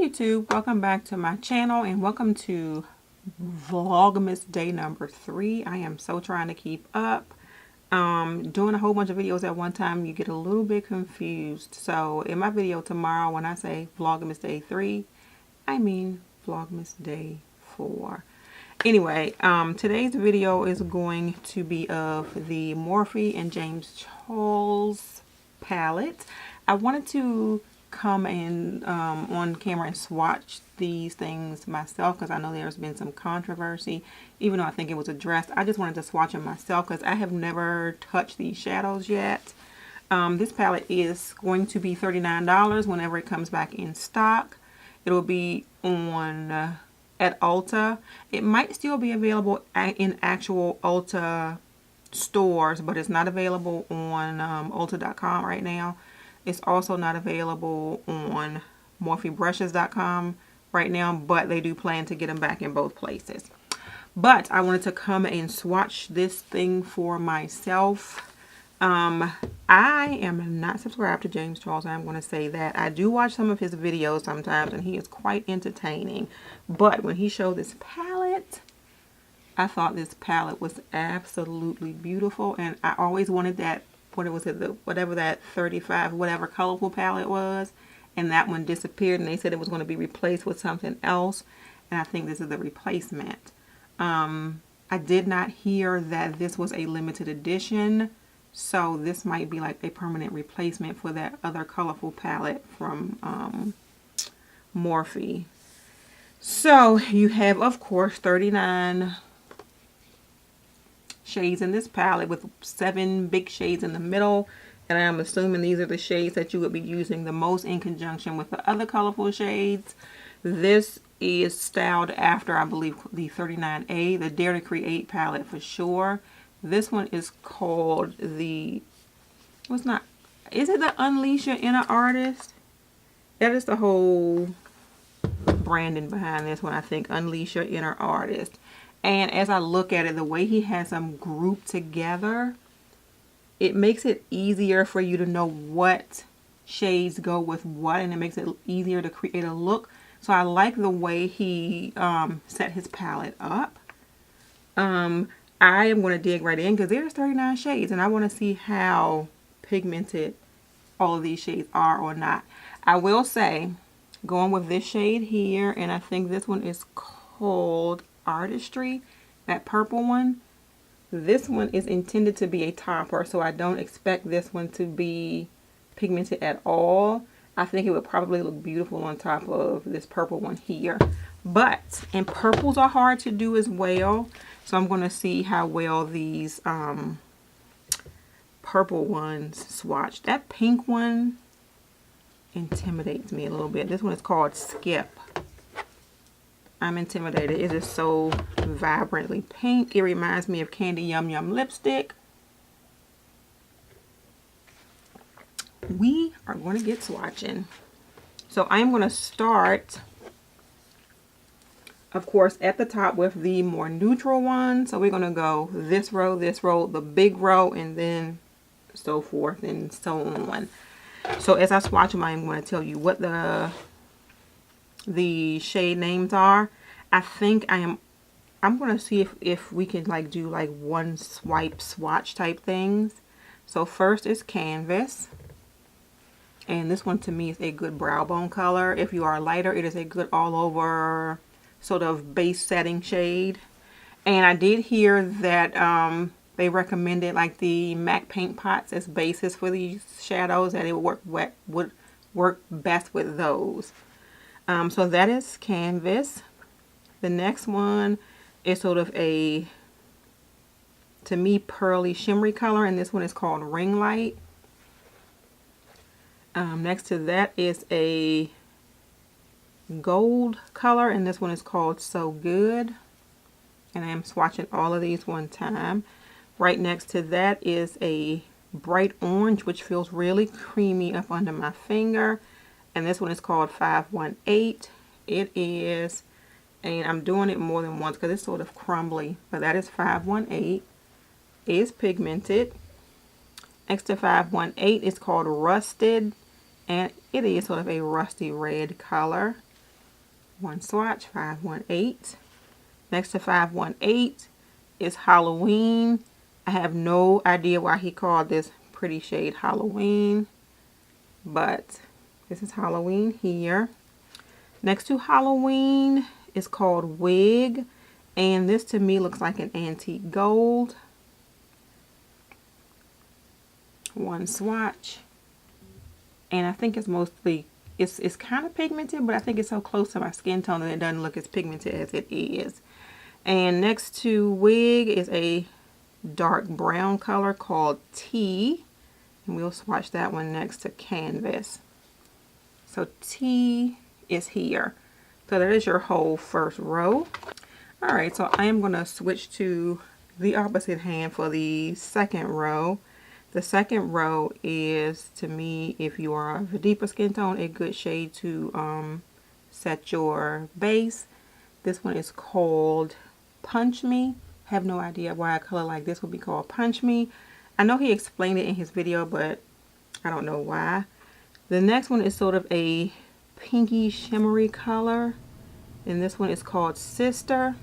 YouTube, welcome back to my channel and welcome to Vlogmas day number 3. I am so trying to keep up. Doing a whole bunch of videos at one time, you get a little bit confused. So in my video tomorrow, when I say Vlogmas day 3, I mean Vlogmas day 4. Anyway, today's video is going to be of the Morphe and James Charles palette. I wanted to come in on camera and swatch these things myself because I know there's been some controversy, even though I think it was addressed. I just wanted to swatch them myself because I have never touched these shadows yet. This palette is going to be $39 whenever it comes back in stock. It will be on at Ulta. It might still be available in actual Ulta stores, but it's not available on Ulta.com right now. It's also not available on MorpheBrushes.com right now, but they do plan to get them back in both places. But I wanted to come and swatch this thing for myself. I am not subscribed to James Charles. I'm going to say that. I do watch some of his videos sometimes, and he is quite entertaining. But when he showed this palette, I thought this palette was absolutely beautiful, and I always wanted that. What was it? Whatever that 35, whatever colorful palette was, and that one disappeared, and they said it was going to be replaced with something else, and I think this is the replacement. I did not hear that this was a limited edition, so this might be like a permanent replacement for that other colorful palette from Morphe. So you have, of course, 39 shades in this palette with 7 big shades in the middle, and I'm assuming these are the shades that you would be using the most in conjunction with the other colorful shades. This is styled after, I believe, the 39A, the Dare to Create palette for sure. This one is called the, is it the Unleash Your Inner Artist? That is the whole branding behind this one, I think. Unleash Your Inner Artist. And as I look at it, the way he has them grouped together, it makes it easier for you to know what shades go with what, and it makes it easier to create a look. So I like the way he set his palette up. I am going to dig right in because there's 39 shades, and I want to see how pigmented all of these shades are or not. I will say, going with this shade here, and I think this one is called Artistry, that purple one. This one is intended to be a topper, so I don't expect this one to be pigmented at all. I think it would probably look beautiful on top of this purple one here. But, and purples are hard to do as well, so I'm going to see how well these purple ones swatch. That pink one intimidates me a little bit. This one is called Skip. I'm intimidated. It is so vibrantly pink. It reminds me of Candy Yum Yum lipstick. We are going to get swatching. So I'm going to start, of course, at the top with the more neutral one. So we're going to go this row, the big row, and then so forth and so on. So as I swatch them, I'm going to tell you what the shade names are. I think I'm going to see if we can like do like one swipe swatch type things. So first is Canvas. And this one to me is a good brow bone color. If you are lighter, it is a good all over sort of base setting shade. And I did hear that they recommended like the MAC paint pots as bases for these shadows, that it would work best with those. So that is Canvas. The next one is sort of a, to me, pearly shimmery color, and this one is called Ring Light. Next to that is a gold color, and this one is called So Good. And I am swatching all of these one time. Right next to that is a bright orange, which feels really creamy up under my finger. And this one is called 518. It is, and I'm doing it more than once because it's sort of crumbly, but that is 518. It is pigmented. Next to 518 is called Rusted, and it is sort of a rusty red color. One swatch, 518. Next to 518 is Halloween. I have no idea why he called this pretty shade Halloween, but this is Halloween here. Next to Halloween is called Wig, and this to me looks like an antique gold. One swatch, and I think it's mostly, it's kind of pigmented, but I think it's so close to my skin tone that it doesn't look as pigmented as it is. And next to Wig is a dark brown color called Tea, and we'll swatch that one next to Canvas. So Tea is here. So that is your whole first row. Alright, so I am going to switch to the opposite hand for the second row. The second row is, to me, if you are of a deeper skin tone, a good shade to set your base. This one is called Punch Me. Have no idea why a color like this would be called Punch Me. I know he explained it in his video, but I don't know why. The next one is sort of a pinky shimmery color, and this one is called Sister.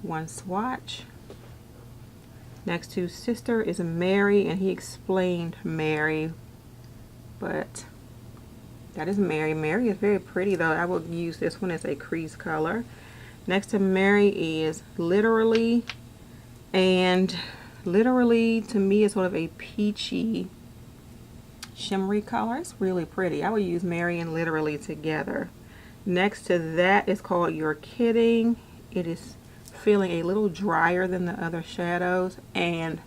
One swatch. Next to Sister is Mary, and he explained Mary, but that is Mary. Mary is very pretty though. I would use this one as a crease color. Next to Mary is Literally, and Literally to me is sort of a peachy shimmery color. It's really pretty. I would use Mary and Literally together. Next to that is called You're Kidding. It is feeling a little drier than the other shadows, and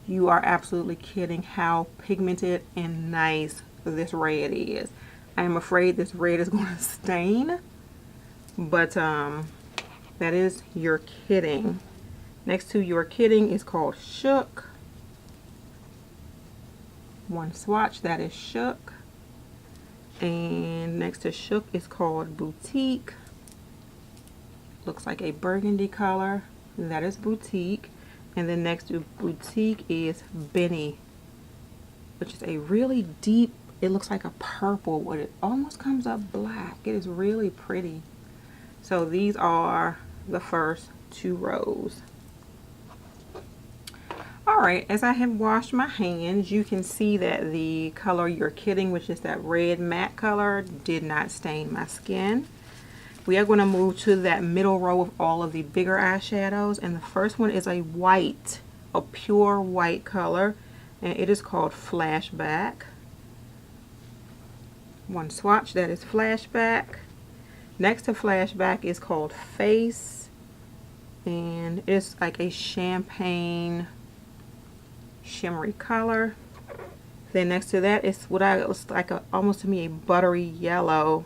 you are absolutely kidding how pigmented and nice this red is. I am afraid this red is going to stain, but that is You're Kidding. Next to You're Kidding is called Shook. One swatch, that is Shook. And next to Shook is called Boutique. Looks like a burgundy color. That is Boutique. And then next to Boutique is Benny, which is a really deep, it looks like a purple, but it almost comes up black. It is really pretty. So these are the first two rows. Alright, as I have washed my hands, you can see that the color You're Kidding, which is that red matte color, did not stain my skin. We are going to move to that middle row of all of the bigger eyeshadows, and the first one is a white, a pure white color, and it is called Flashback. One swatch, that is Flashback. Next to Flashback is called Face, and it's like a champagne shimmery color. Then next to that is what I was like almost to me a buttery yellow,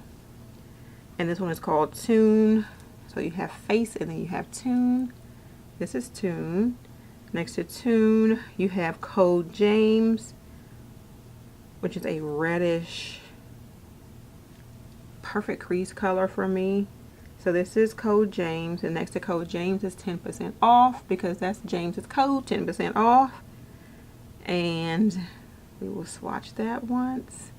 and this one is called Tune. So you have Face and then you have Tune. This is Tune. Next to Tune you have Code James, which is a reddish perfect crease color for me. So this is Code James, and next to Code James is 10% off, because that's James's code, 10% off. And we will swatch that once.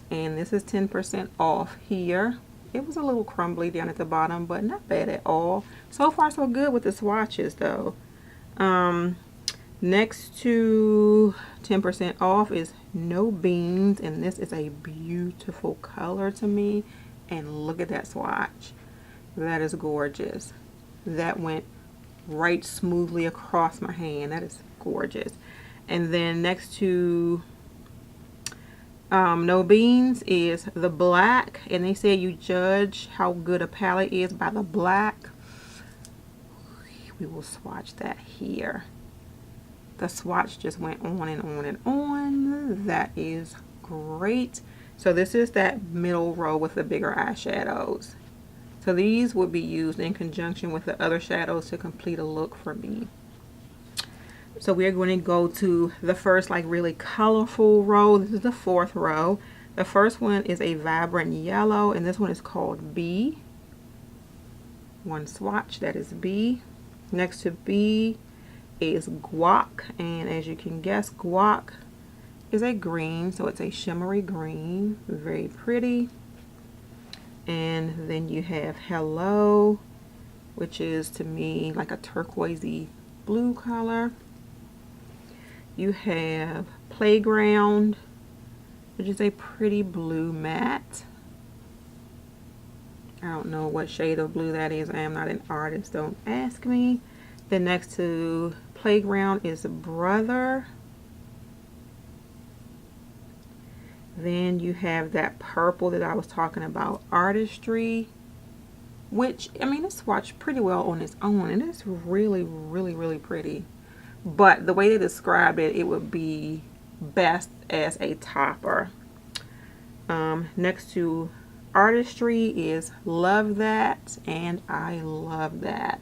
And this is 10% off here. It was a little crumbly down at the bottom, but not bad at all. So far so good with the swatches though. Next to 10% off is No Beans, and this is a beautiful color to me. And look at that swatch. That is gorgeous. That went right smoothly across my hand. That is gorgeous. And then next to No Beans is the black, and they say you judge how good a palette is by the black. We will swatch that here. The swatch just went on and on and on. That is great. So this is that middle row with the bigger eyeshadows. So these would be used in conjunction with the other shadows to complete a look for me. So we are going to go to the first like really colorful row. This is the fourth row. The first one is a vibrant yellow, and this one is called B. One swatch, that is B. Next to B is Guac, and as you can guess, Guac is a green, so it's a shimmery green, very pretty. And then you have Hello, which is to me like a turquoisey blue color. You have Playground, which is a pretty blue matte. I don't know what shade of blue that is. I am not an artist, don't ask me. Then next to Playground is Brother. Then you have that purple that I was talking about, Artistry, which, I mean, it's swatched pretty well on its own, and it's really, really, really pretty. But the way they described it, it would be best as a topper. Next to Artistry is Love That, and I love that.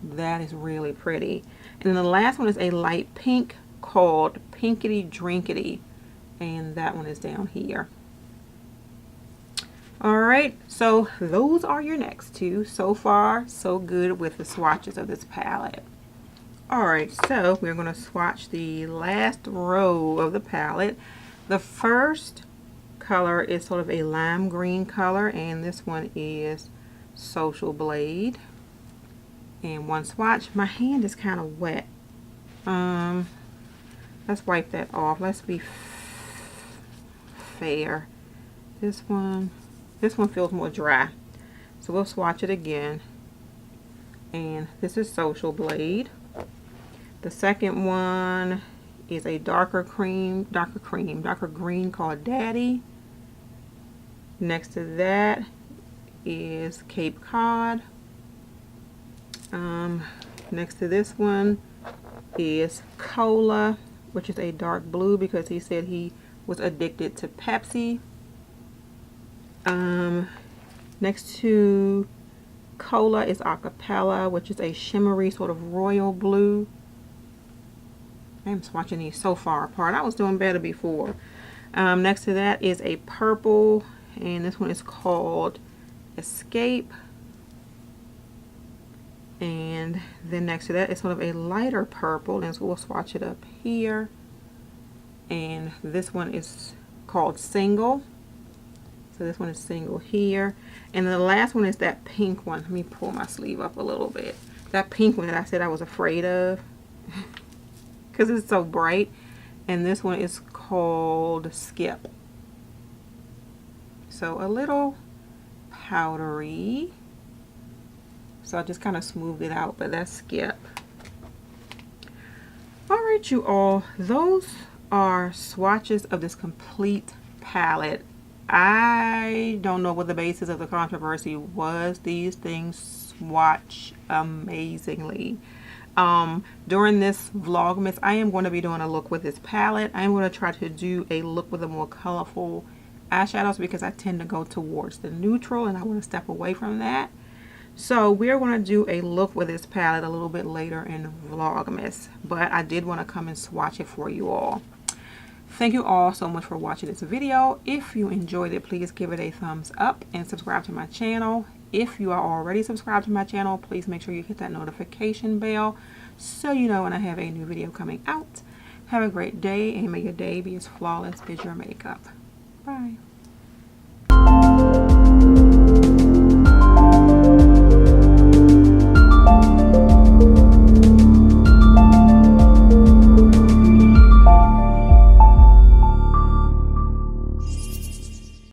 That is really pretty. And then the last one is a light pink called Pinkity Drinkity, and that one is down here. Alright, so those are your next two. So far, so good with the swatches of this palette. Alright, so we're going to swatch the last row of the palette. The first color is sort of a lime green color, and this one is Social Blade. And one swatch. My hand is kind of wet. Let's wipe that off. Let's be fair. This one feels more dry, so we'll swatch it again. And this is Social Blade. The second one is a darker green called Daddy. Next to that is Cape Cod. Next to this one is Cola, which is a dark blue because he said he was addicted to Pepsi. Next to Cola is Acapella, which is a shimmery sort of royal blue. I'm swatching these so far apart. I was doing better before. Next to that is a purple, and this one is called Escape. And then next to that is sort of a lighter purple, and so we'll swatch it up here. And this one is called Single. So this one is Single here. And the last one is that pink one. Let me pull my sleeve up a little bit. That pink one that I said I was afraid of because it's so bright. And this one is called Skip. So a little powdery. So I just kind of smoothed it out, but that's Skip. Alright, you all. Those are swatches of this complete palette. I don't know what the basis of the controversy was. These things swatch amazingly. During this Vlogmas, I am going to be doing a look with this palette. I am going to try to do a look with the more colorful eyeshadows because I tend to go towards the neutral and I want to step away from that. So we're going to do a look with this palette a little bit later in Vlogmas, but I did want to come and swatch it for you all. Thank you all so much for watching this video. If you enjoyed it, please give it a thumbs up and subscribe to my channel. If you are already subscribed to my channel, please make sure you hit that notification bell so you know when I have a new video coming out. Have a great day, and may your day be as flawless as your makeup. Bye.